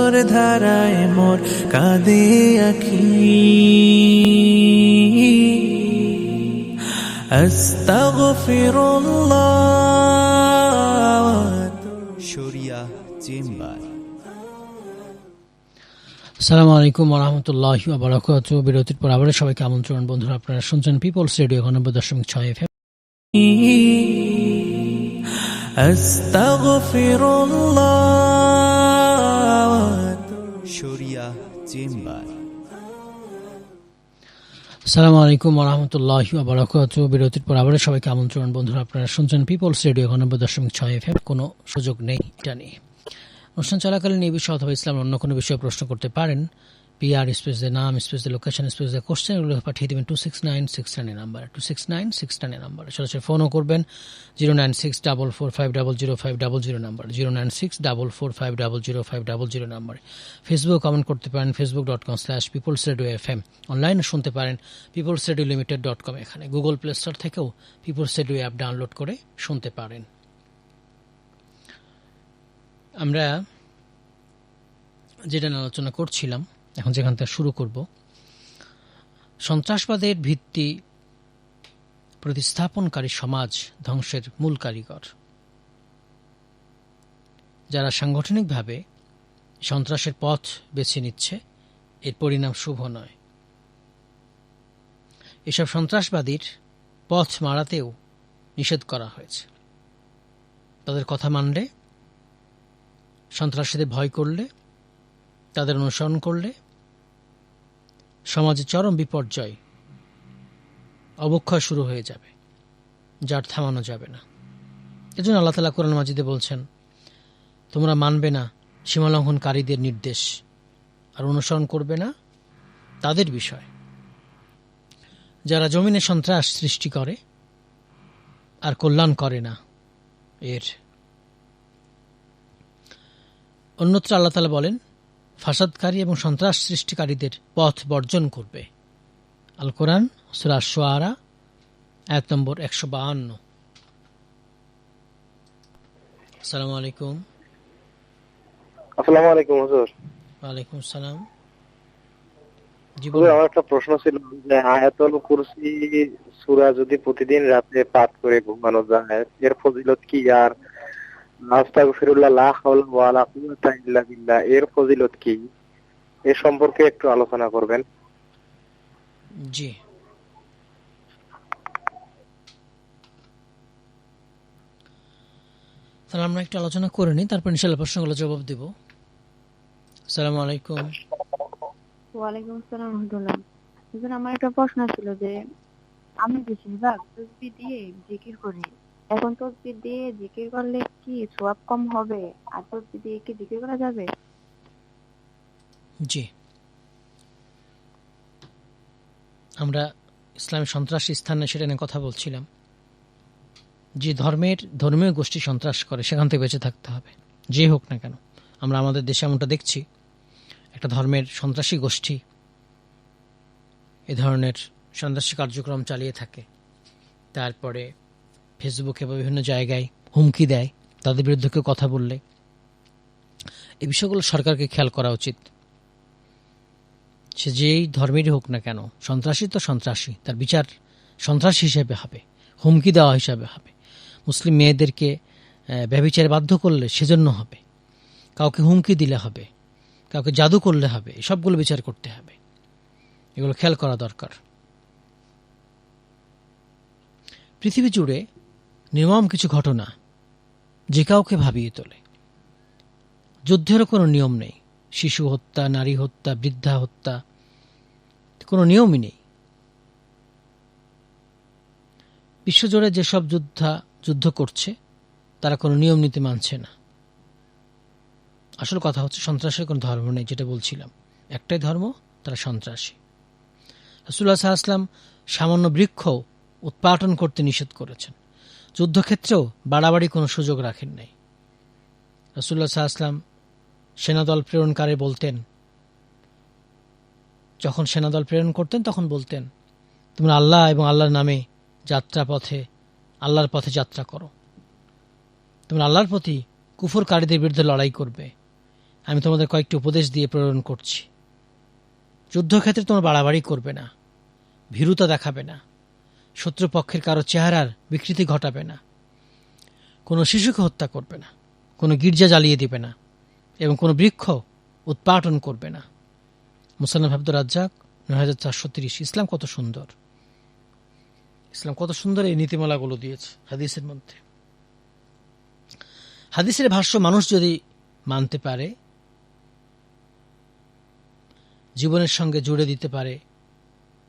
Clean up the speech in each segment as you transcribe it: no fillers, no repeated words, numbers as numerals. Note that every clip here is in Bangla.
তোর ধারায় মোর কাঁদে আখি আস্তাগফিরুল্লাহ। শরিয়া চেম্বার। আসসালামু আলাইকুম ওয়া রাহমাতুল্লাহি ওয়া বারাকাতুহু। বিরতির পর আবার সবাইকে আমন্ত্রণ। বন্ধুরা, আপনারা শুনছেন পিপলস রেডিও 90.6 FM। আস্তাগফিরুল্লাহ। শরিয়া চেম্বার। আসসালামু আলাইকুম ওয়া রাহমাতুল্লাহি ওয়া বারাকাতুহু। বিরতির পর আবার সবাইকে আমন্ত্রণ। বন্ধুরা, আপনারা শুনছেন পিপলস রেডিও 90.6 FM। কোনো সুযোগ নেই এটা নিয়ে। অনুষ্ঠান চলাকালীন এই বিষয় অথবা ইসলাম অন্য কোনো বিষয়ে প্রশ্ন করতে পারেন। PR স্পেস দ্য নাম space the location space the question এগুলো পাঠিয়ে দেবেন 269610 নাম্বার 269610 নাম্বার। সরাসরি ফোনও করবেন 09644500500 নাম্বার 09644500500 নাম্বার। ফেসবুক কমেন্ট করতে পারেন facebook.com/peoplesradio.fm। অনলাইনে শুনতে পারেন peoplesradiolimited.com। এখানে গুগল প্লে স্টোর থেকেও পিপলস রেডিও অ্যাপ ডাউনলোড করে শুনতে পারেন। আমরা যেটা আলোচনা করছিলাম, এখন যেখান থেকে শুরু করব, সন্ত্রাসবাদের ভিত্তি প্রতিস্থাপনকারী সমাজ ধ্বংসের মূল কারিগর। যারা সাংগঠনিকভাবে সন্ত্রাসের পথ বেছে নিচ্ছে, এর পরিণাম শুভ নয়। এসব সন্ত্রাসবাদীর পথ মারাতেও নিষেধ করা হয়েছে। তাদের কথা মানলে, সন্ত্রাসীদের ভয় করলে, তাদের অনুসরণ করলে সমাজে চরম বিপর্যয়, অবক্ষয় শুরু হয়ে যাবে, যার থামানো যাবে না। এজন্য আল্লাহ তাআলা কোরআন মাজিদে বলছেন, তোমরা মানবে না সীমালঙ্ঘনকারীদের নির্দেশ আর অনুসরণ করবে না তাদের বিষয়, যারা জমিনে সন্ত্রাস সৃষ্টি করে আর কল্যাণ করে না এর। অন্যত্র আল্লাহ তাআলা বলেন, ফাসাদকারী এবং সন্ত্রাস সৃষ্টিকারীদের পথ বর্জন করবে। আল কোরআন সূরা আশ-শুআরা আয়াত নম্বর 152। আসসালামু আলাইকুম। আসসালামু আলাইকুম হুজুর। ওয়ালাইকুম আসসালাম। জি হুজুর, বলুন। আমার একটা প্রশ্ন ছিল যে আয়াতুল কুরসি সূরা যদি প্রতিদিন রাতে পাঠ করে ঘুমানো যায়, এর ফজিলত কি? আর আস্তাগফিরুল্লাহ লা হাওলা ওয়ালা কুওয়াতা ইল্লা বিল্লাহ, এর ফজিলত কি? এ সম্পর্কে একটু আলোচনা করবেন। জি, তাহলে আমরা একটু আলোচনা করে নিই, তারপর ইনশাআল্লাহ প্রশ্নগুলো জবাব দেব। আসসালামু আলাইকুম। ওয়ালাইকুম আসসালাম রাহমাতুল্লাহ। হুজুর, আমার একটা প্রশ্ন ছিল যে আমি বেশিরভাগ তাসবিহ দিয়ে জিকির করি। এখন তাসবিহ দিয়ে জিকির করলে কি সওয়াব কম হবে? আর তাসবিহ দিয়ে কি জিকির করা যাবে? জি, আমরা ইসলামী সন্ত্রাসী স্থানে সেটা নিয়ে কথা বলছিলাম। যে ধর্মীয় গোষ্ঠী সন্ত্রাস করে সেখান থেকে বেঁচে থাকতে হবে, যে হোক না কেন। আমরা আমাদের দেশে এমনটা দেখছি, একটা ধর্মের সন্ত্রাসী গোষ্ঠী এ ধরনের সন্ত্রাসী কার্যক্রম চালিয়ে থাকে, তারপরে ফেসবুকে বা বিভিন্ন জায়গায় হুমকি দেয়, তাদের বিরুদ্ধে কেউ কথা বললে। এই বিষয়গুলো সরকারকে খেয়াল করা উচিত। সে যেই ধর্মেরই হোক না কেন, সন্ত্রাসী তো সন্ত্রাসী, তার বিচার সন্ত্রাসী হিসেবে হবে, হুমকি দেওয়া হিসাবে হবে। মুসলিম মেয়েদেরকে ব্যভিচারে বাধ্য করলে সেজন্য হবে, কাউকে হুমকি দিলে হবে, কাউকে জাদু করলে হবে, সবগুলো বিচার করতে হবে। এগুলো খেয়াল করা দরকার। পৃথিবী জুড়ে নির্মম কিছু ঘটনা যে কাউকে ভাবিয়ে তোলে। যুদ্ধেরও কোনো নিয়ম নেই, শিশু হত্যা, নারী হত্যা, বৃদ্ধা হত্যা, কোনো নিয়মই নেই। বিশ্বজুড়ে যেসব যুদ্ধ করছে তারা কোনো নিয়ম নীতি মানছে না। আসল কথা হচ্ছে সন্ত্রাসের কোনো ধর্ম নেই, যেটা বলছিলাম, একটাই ধর্ম, তারা সন্ত্রাসী। রাসূলুল্লাহ সাল্লাল্লাহু আলাইহি ওয়াসাল্লাম সামান্য বৃক্ষ উৎপাটন করতে নিষেধ করেছেন। যুদ্ধক্ষেত্রেও বাড়াবাড়ি কোনো সুযোগ রাখেন নাই। রাসূলুল্লাহ সাল্লাল্লাহু আলাইহি ওয়াসাল্লাম সেনাদল প্রেরণকারী বলতেন, যখন সেনাদল প্রেরণ করতেন তখন বলতেন, তোমরা আল্লাহ এবং আল্লাহর নামে আল্লাহর পথে যাত্রা করো। তোমরা আল্লাহর প্রতি কুফরকারীদের বিরুদ্ধে লড়াই করবে, আমি তোমাদের কয়েকটি উপদেশ দিয়ে প্রেরণ করছি। যুদ্ধক্ষেত্রে তোমরা বাড়াবাড়ি করবে না, ভীরুতা দেখাবে না, শত্রুপক্ষের কারো চেহারার বিকৃতি ঘটাবে না, কোনো শিশুকে হত্যা করবে না, কোনো গির্জা জ্বালিয়ে দিবে না এবং কোনো বৃক্ষ উৎপাটন করবে না। মুসান্নাফ আব্দুর রাজ্জাক ৯৪৩। ইসলাম কত সুন্দর, ইসলাম কত সুন্দর এই নীতিমালাগুলো দিয়েছে হাদিসের মধ্যে। হাদিসের ভাষ্য মানুষ যদি মানতে পারে, জীবনের সঙ্গে জুড়ে দিতে পারে,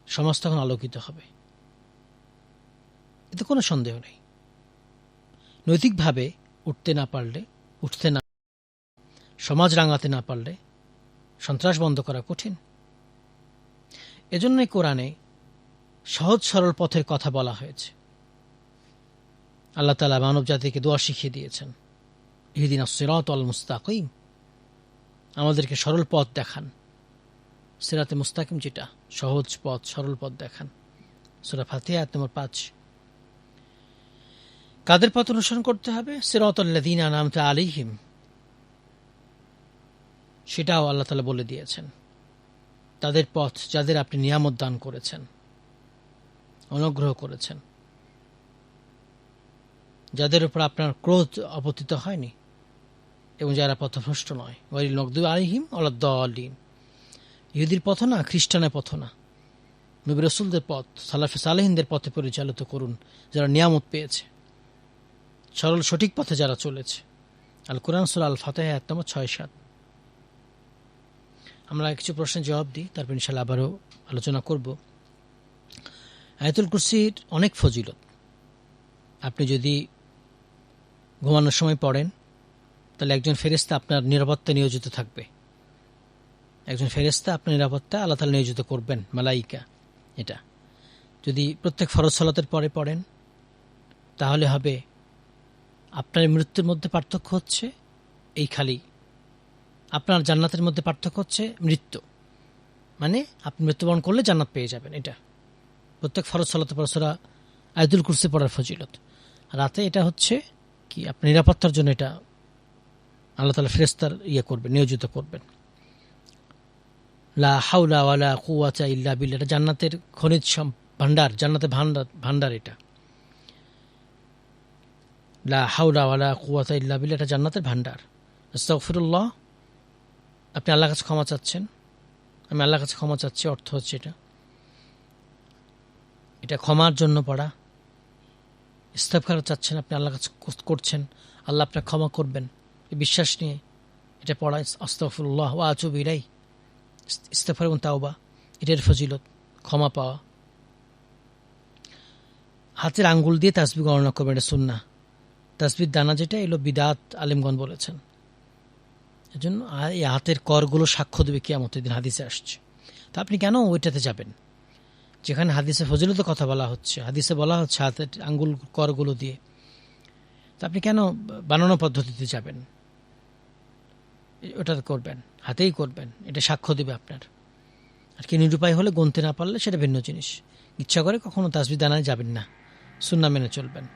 সমাজ তখন আলোকিত হবে, এতে কোনো সন্দেহ নেই। নৈতিকভাবে উঠতে না সমাজ রাঙাতে না পারলে সন্ত্রাস বন্ধ করা কঠিন। এজন্যই কোরআনে সহজ সরল পথের কথা বলা হয়েছে। আল্লাহ তাআলা মানব জাতিকে দোয়া শিখিয়ে দিয়েছেন, ইহদিনাস সিরাতাল মুস্তাকিম, আমাদেরকে সরল পথ দেখান। সিরাতে মুস্তাকিম যেটা সহজ পথ, সরল পথ দেখান। সূরা ফাতিহা আয়াত নম্বর ৫। কাদের পথ অনুসরণ করতে হবে? সিরাতাল লাযিনা আনআমতা আলাইহিম, সেটাও আল্লাহ তাআলা বলে দিয়েছেন। তাদের পথ যাদের আপনি নিয়ামত দান করেছেন, অনুগ্রহ করেছেন, যাদের উপর আপনার ক্রোধ অপতিত হয়নি এবং যারা পথভ্রষ্ট নয়। ওয়াইল মাগদুবি আলাইহিম ওয়ালাদ-দাল্লিন, ইহুদির পথ না, খ্রিস্টানের পথ না, নবী রাসূলদের পথ, সালাফে সালেহিনদের পথে পরিচালিত করুন যারা নিয়ামত পেয়েছে, সরল সঠিক পথে যারা চলেছে। আল কোরআন সূরা আল ফাতিহা আয়াত নম্বর ৬-৭। আমরা কিছু প্রশ্নের জবাব দিই, তারপর ইনশাআল্লাহ আবারও আলোচনা করব। আয়াতুল কুরসির অনেক ফজিলত। আপনি যদি ঘুমানোর সময় পড়েন তাহলে একজন ফেরেশতা আপনার নিরাপত্তা নিয়োজিত থাকবে। একজন ফেরেশতা আপনার নিরাপত্তা আল্লাহ তাআলা নিয়োজিত করবেন, মালাইকা। এটা যদি প্রত্যেক ফরজ সালাতের পরে পড়েন তাহলে হবে আপনার মৃত্যুর মধ্যে পার্থক্য হচ্ছে এই খালি, আপনার জান্নাতের মধ্যে পার্থক্য হচ্ছে মৃত্যু। মানে আপনি মৃত্যুবরণ করলে জান্নাত পেয়ে যাবেন। এটা প্রত্যেক ফরজ সালাতের পর সূরা আয়াতুল কুরসি পড়ার ফজিলত। রাতে এটা হচ্ছে কি, আপনার নিরাপত্তার জন্য এটা আল্লাহ তাআলা ফেরেশতার করবেন, নিয়োজিত করবেন। লা হাওলা ওয়ালা কুওয়াতা ইল্লা বিল্লাহ, এটা জান্নাতের খনিজ ভান্ডার, জান্নাতের ভান্ডার। এটা লা হাওলা ওয়ালা কুওয়াতা ইল্লা বিল্লাহ, এটা জান্নাতের ভান্ডার। আস্তাগফিরুল্লাহ, আপনি আল্লাহর কাছে ক্ষমা চাচ্ছেন, আমি আল্লাহর কাছে ক্ষমা চাচ্ছি, অর্থ হচ্ছে এটা ক্ষমার জন্য পড়া। ইস্তেগফার চাচ্ছেন, আপনি আল্লাহর কাছে করছেন, আল্লাহ আপনার ক্ষমা করবেন, এই বিশ্বাস নিয়ে এটা পড়া। আস্তাগফিরুল্লাহ ওয়া আতুবু ইলাইহি, ইস্তেগফার এবং তাওবা, এটার ফজিলত, ক্ষমা পাওয়া। হাতের আঙ্গুল দিয়ে তাসবিহ গণনা করবেন, এটা সুন্নাহ। তাসবির দানা যেটা এলো বিদাত, আলেমগণ বলেছেন। এজন্য এই হাতের করগুলো সাক্ষ্য দেবে কিয়ামতের দিন, হাদিসে আসছে। তা আপনি কেন ওইটাতে যাবেন যেখানে হাদিসে ফজিলতের কথা বলা হচ্ছে? হাদিসে বলা হচ্ছে হাতের আঙ্গুল করগুলো দিয়ে, তা আপনি কেন বানানো পদ্ধতিতে যাবেন? ওটাতে করবেন, হাতেই করবেন, এটা সাক্ষ্য দেবে আপনার। আর কি নিরুপায় হলে, গুনতে না পারলে সেটা ভিন্ন জিনিস। ইচ্ছা করে কখনো তাসবিহ দানায় যাবেন না, সুন্নাহ মেনে চলবেন।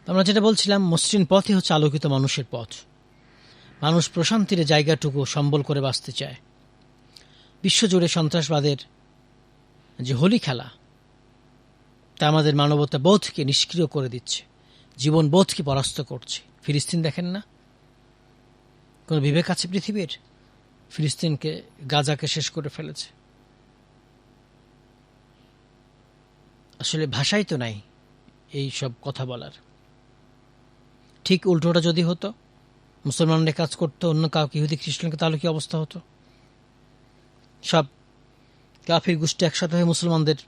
আমরা যেটা বলছিলাম, মসৃণ পথই হচ্ছে আলোকিত মানুষের পথ। মানুষ প্রশান্তির জায়গাটুকু সম্বল করে বাঁচতে চায়। বিশ্বজুড়ে সন্ত্রাসবাদের যে হোলি খেলা, তা আমাদের মানবতা বোধকে নিষ্ক্রিয় করে দিচ্ছে, জীবন বোধকে পরাস্ত করছে। ফিলিস্তিন দেখেন না, কোনো বিবেক আছে পৃথিবীর? ফিলিস্তিনকে, গাজাকে শেষ করে ফেলেছে। আসলে ভাষাই তো নাই এই সব কথা বলার। ঠিক উল্টোটা যদি হতো, মুসলমানরা কাজ করতো, অন্য কাউকে, ইহুদি খ্রিস্টানকে, তাহলে কি অবস্থা হতো? সব কাফির গোষ্ঠী একসাথে হয়ে মুসলমানদের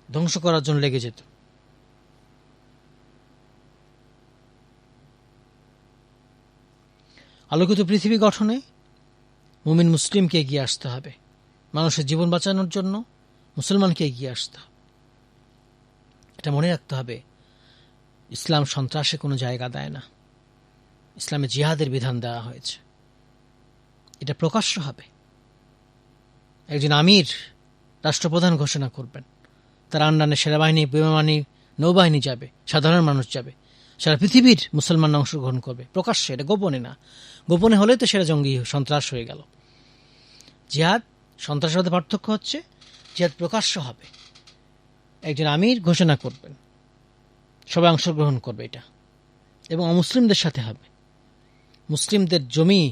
ধ্বংস করার জন্য লেগে যেত। আলোকিত পৃথিবী গঠনে মুমিন মুসলিমকে এগিয়ে আসতে হবে। মানুষের জীবন বাঁচানোর জন্য মুসলমানকে এগিয়ে আসতে হবে। এটা মনে রাখতে হবে, ইসলাম সন্ত্রাসে কোনো জায়গা দেয় না। ইসলামে জিহাদের বিধান দেওয়া হয়েছে, এটা প্রকাশ্য হবে। একজন আমির, রাষ্ট্রপ্রধান ঘোষণা করবেন, তার আন্ডারে সেনাবাহিনী, বিমানবাহিনী, নৌবাহিনী যাবে, সাধারণ মানুষ যাবে। সারা পৃথিবীর মুসলমান অংশগ্রহণ করবে প্রকাশ্যে, এটা গোপনে না। গোপনে হলে তো সেটা জঙ্গি সন্ত্রাস হয়ে গেল। জিহাদ সন্ত্রাসবাদের পার্থক্য হচ্ছে জিহাদ প্রকাশ্য হবে, একজন আমির ঘোষণা করবেন, সবাই অংশগ্রহণ করবে এটা, এবং অমুসলিমদের সাথে হবে। মুসলিমদের জমি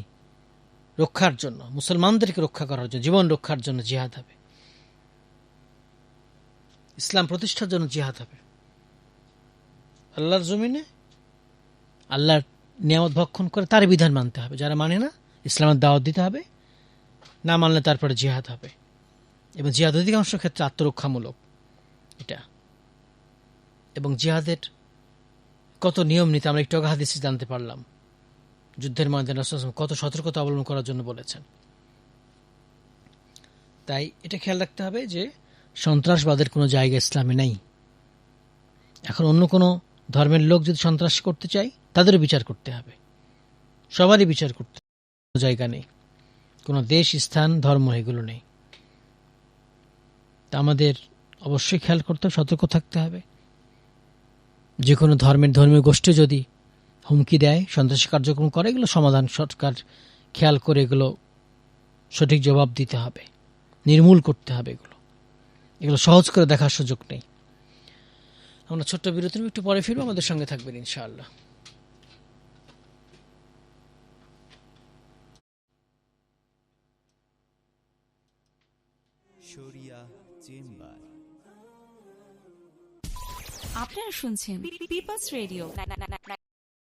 রক্ষার জন্য, মুসলমানদেরকে রক্ষা করার জন্য, জীবন রক্ষার জন্য জিহাদ হবে, ইসলাম প্রতিষ্ঠার জন্য জিহাদ হবে। আল্লাহর জমিনে আল্লাহর নিয়ামত ভক্ষণ করে তার বিধান মানতে হবে, যারা মানে না ইসলামের দাওয়াত দিতে হবে, না মানলে তারপরে জিহাদ হবে। এবং জিহাদ অধিকাংশ ক্ষেত্রে আত্মরক্ষামূলক এটা। এবং জিহাদের কত নিয়ম নীতি আমরা একটু আগে হাদিসে জানতে পারলাম। যুদ্ধের ময়দানে রাসূল সাল্লাল্লাহু আলাইহি ওয়াসাল্লাম কত সতর্কতা অবলম্বন করার জন্য বলেছেন। তাই এটা খেয়াল রাখতে হবে যে সন্ত্রাসবাদের কোনো জায়গা ইসলামে নেই। এখন অন্য কোনো ধর্মের লোক যদি সন্ত্রাস করতে চায় তাদেরও বিচার করতে হবে, সবারই বিচার করতে হবে, কোনো জায়গা নেই, কোনো দেশ, স্থান, ধর্ম এগুলো নেই। তা আমাদের অবশ্যই খেয়াল করতে হবে, সতর্ক থাকতে হবে। যে কোনো ধর্মীয় গোষ্ঠী যদি হুমকি দেয়, সন্ত্রাসী কার্যক্রম করে, এগুলো সমাধান সরকার খেয়াল করে এগুলো সঠিক জবাব দিতে হবে, নির্মূল করতে হবে। এগুলো সহজ করে দেখার সুযোগ নেই। আমরা ছোট্ট বিরতি নিয়ে একটু পরে ফিরবো, আমাদের সঙ্গে থাকবেন ইনশাআল্লাহ। শরিয়া চেম্বার। আপনারা শুনছেন পিপলস রেডিও